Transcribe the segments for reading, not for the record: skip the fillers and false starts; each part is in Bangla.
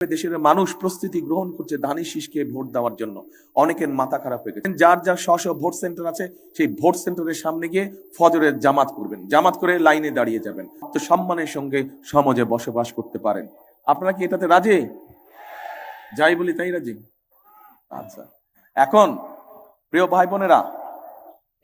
দেশের মানুষ প্রস্তুতি গ্রহণ করছে ধানের শীষকে ভোট দেওয়ার জন্য। অনেকের মাথা খারাপ হয়ে গেছে। যার যার স্ব ভোট সেন্টার আছে সেই ভোট সেন্টারের সামনে গিয়ে ফজরের জামাত করবেন, জামাত করে লাইনে দাঁড়িয়ে যাবেন, তো সম্মানের সঙ্গে সমাজে বসবাস করতে পারেন। আপনারা কি এটাতে রাজি? যাই বলি তাই রাজি? আচ্ছা, এখন প্রিয় ভাই বোনেরা,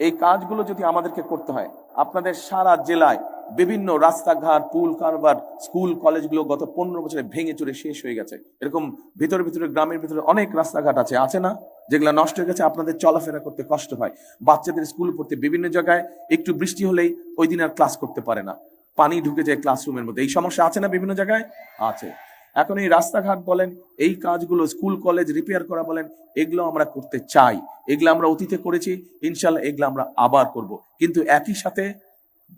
এই কাজগুলো যদি আমাদেরকে করতে হয়, আপনাদের সারা জেলায় বিভিন্ন রাস্তাঘাট, পুল কারবার, স্কুল কলেজগুলো গত 15 বছরে ভেঙে চুরে শেষ হয়ে গেছে। এরকম ভিতরে ভিতরে গ্রামের ভিতরে অনেক রাস্তাঘাট আছে না, যেগুলো নষ্ট হয়ে গেছে, আপনাদের চলাফেরা করতে কষ্ট হয়। বাচ্চাদের স্কুল পড়তে বিভিন্ন জায়গায় একটু বৃষ্টি হলেই ওই দিন আর ক্লাস করতে পারে না, পানি ঢুকে যায় ক্লাসরুমের মধ্যে। এই সমস্যা আছে না বিভিন্ন জায়গায়? আছে। এখন এই রাস্তাঘাট বলেন, এই কাজগুলো, স্কুল কলেজ রিপেয়ার করা বলেন, এগুলো আমরা করতে চাই। এগুলো আমরা অতীতে করেছি, ইনশাল্লাহ এগুলো আমরা আবার করব। কিন্তু একই সাথে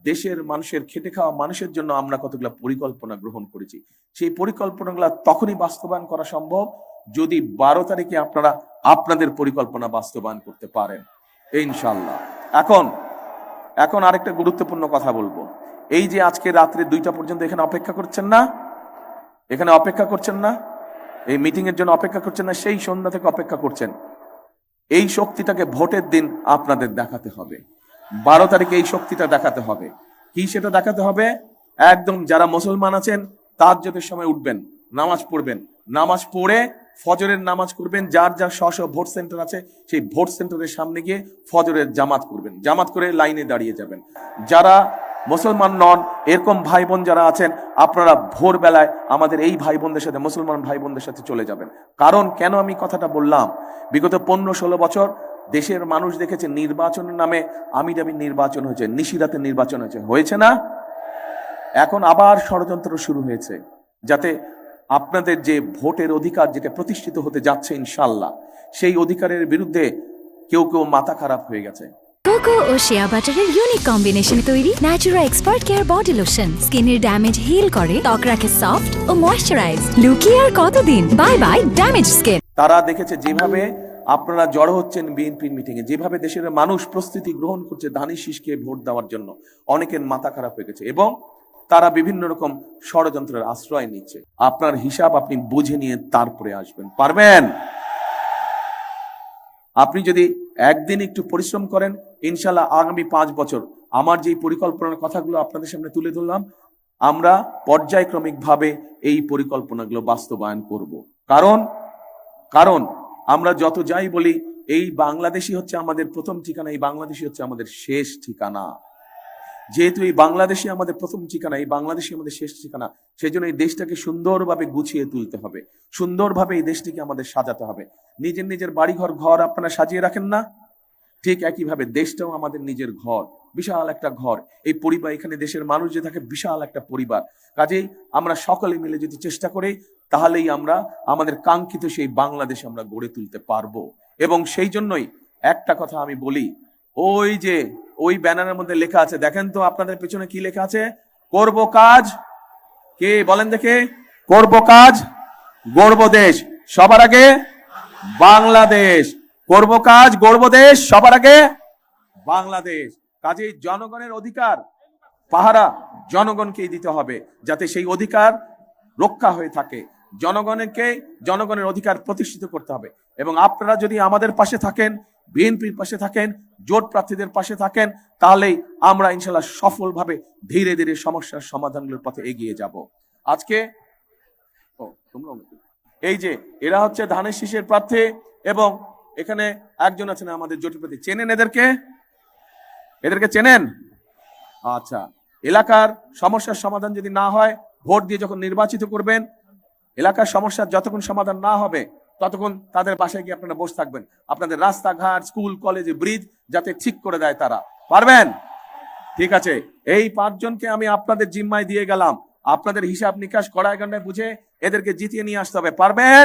দেশের মানুষের, খেটে খাওয়া মানুষের জন্য আমরা কতগুলো পরিকল্পনা গ্রহণ করেছি। সেই পরিকল্পনাগুলো তখনই বাস্তবায়ন করা সম্ভব যদি 12 তারিখে আপনারা আপনাদের পরিকল্পনা বাস্তবায়ন করতে পারেন ইনশাল্লাহ। এখন আরেকটা গুরুত্বপূর্ণ কথা বলবো। এই যে আজকে রাত্রে 2টা পর্যন্ত এখানে অপেক্ষা করছেন না, এই মিটিং এর জন্য অপেক্ষা করছেন না, সেই সন্ধ্যা থেকে অপেক্ষা করছেন। এই শক্তিটাকে ভোটের দিন আপনাদের দেখাতে হবে। 12 তারিখে এই শক্তিটা দেখাতে হবে। কি সেটা দেখাতে হবে? একদম যারা মুসলমান আছেন তাহাজ্জুদের সময় উঠবেন, নামাজ পড়বেন, নামাজ পড়ে ফজরের নামাজ করবেন। যার যার স্ব ভোট সেন্টার আছে সেই ভোট সেন্টারের সামনে গিয়ে ফজরের জামাত করবেন, জামাত করে লাইনে দাঁড়িয়ে যাবেন। যারা মুসলমান নন এরকম ভাই বোন যারা আছেন, আপনারা ভোরবেলায় আমাদের এই ভাই বোনদের সাথে, মুসলমান ভাই বোনদের সাথে চলে যাবেন। কারণ কেন আমি কথাটা বললাম, বিগত 15-16 বছর দেশের মানুষ দেখেছে নির্বাচনের নামে আমিরামি নির্বাচন হয়েছে, নিশিরাতে নির্বাচন হয়েছে না? এখন আবার ষড়যন্ত্র শুরু হয়েছে যাতে আপনাদের যে ভোটের অধিকার যেটা প্রতিষ্ঠিত হতে যাচ্ছে ইনশাল্লাহ, সেই অধিকারের বিরুদ্ধে কেউ মাথা খারাপ হয়ে গেছে। কোকো ও শিয়া বাটারের ইউনিক কম্বিনেশনে তৈরি Natura expert care body lotion স্কিনের ড্যামেজ হিল করে, ত্বক রাখে সফট ও ময়েশ্চারাইজড। লুকিয়ে আর কতদিন? Bye bye damage skin. তারা দেখেছে যেভাবে আপনারা জড়ো হচ্ছেন বিএনপির মিটিং এ, যেভাবে দেশের মানুষ প্রস্তুতি গ্রহণ করছে ধানের শীষকে ভোট দেওয়ার জন্য, অনেকের মাথা খারাপ হয়ে গেছে এবং তারা বিভিন্ন রকম ষড়যন্ত্রের আশ্রয় নিচ্ছে। আপনার হিসাব আপনি বুঝে নিয়ে তারপরে আসবেন, পারবেন? আপনি যদি একদিন একটু পরিশ্রম করেন, ইনশাল্লাহ আগামী 5 বছর আমার যে পরিকল্পনার কথাগুলো আপনাদের সামনে তুলে ধরলাম, আমরা পর্যায়ক্রমিক ভাবে এই পরিকল্পনাগুলো বাস্তবায়ন করব। কারণ আমরা যত যাই বলি, এই বাংলাদেশই হচ্ছে আমাদের প্রথম ঠিকানা, এই বাংলাদেশই হচ্ছে আমাদের শেষ ঠিকানা। যেহেতু এই বাংলাদেশী আমাদের প্রথম ঠিকানা, এই বাংলাদেশী আমাদের শেষ ঠিকানা, সেই জন্য এই দেশটাকে সুন্দরভাবে গুছিয়ে তুলতে হবে, সুন্দরভাবে এই দেশটিকে আমাদের সাজাতে হবে। নিজের বাড়িঘর ঘর আপনারা সাজিয়ে রাখেন না, ঠিক একইভাবে দেশটাও আমাদের নিজের ঘর, বিশাল একটা ঘর। এই পরিবার, এখানে দেশের মানুষ যে থাকে বিশাল একটা পরিবার। কাজেই আমরা সকলে মিলে যদি চেষ্টা করি, তাহলেই আমরা আমাদের কাঙ্ক্ষিত সেই বাংলাদেশ আমরা গড়ে তুলতে পারবো। এবং সেই জন্যই একটা কথা আমি বলি, ওই ব্যানারের মধ্যে লেখা আছে, দেখেন তো আপনাদের পেছনে কি লেখা আছে? করব কাজ, কে বলেন দেখে? করব কাজ, গড়ব দেশ, সবার আগে বাংলাদেশ। করব কাজ, গড়ব দেশ, সবার আগে বাংলাদেশ। কাজেই জনগণের অধিকার পাহারা জনগণকেই দিতে হবে, যাতে সেই অধিকার রক্ষা হয়ে থাকে। জনগণের অধিকার প্রতিষ্ঠিত করতে হবে। এবং আপনারা যদি আমাদের পাশে থাকেন, বিএনপির পাশে থাকেন, জোট প্রার্থীদের পাশে থাকেন, তাহলেই আমরা ইনশাল্লাহ সফলভাবে ধীরে ধীরে সমস্যার সমাধানগুলোর পথে এগিয়ে যাব। আজকে এই যে এরা হচ্ছে ধানের শীষের প্রার্থী, এবং এখানে একজন আছেন আমাদের জোট প্রার্থী। চেনেন এদেরকে চেনেন? আচ্ছা, এলাকার সমস্যার সমাধান যদি না হয়, ভোট দিয়ে যখন নির্বাচিত করবেন, এলাকার সমস্যার যতক্ষণ সমাধান না হবে ততক্ষণ তাদের বাসায় গিয়ে আপনারা বসে থাকবেন। আপনাদের রাস্তাঘাট, স্কুল কলেজ, ব্রিজ যাতে ঠিক করে দেয় তারা। পারবেন? ঠিক আছে, এই 5 জনকে আমি আপনাদের জিম্মায় দিয়ে গেলাম। আপনাদের হিসাব নিকাশ কড়ায় গন্ডায় বুঝে এদেরকে জিতিয়ে নিয়ে আসতে হবে। পারবেন?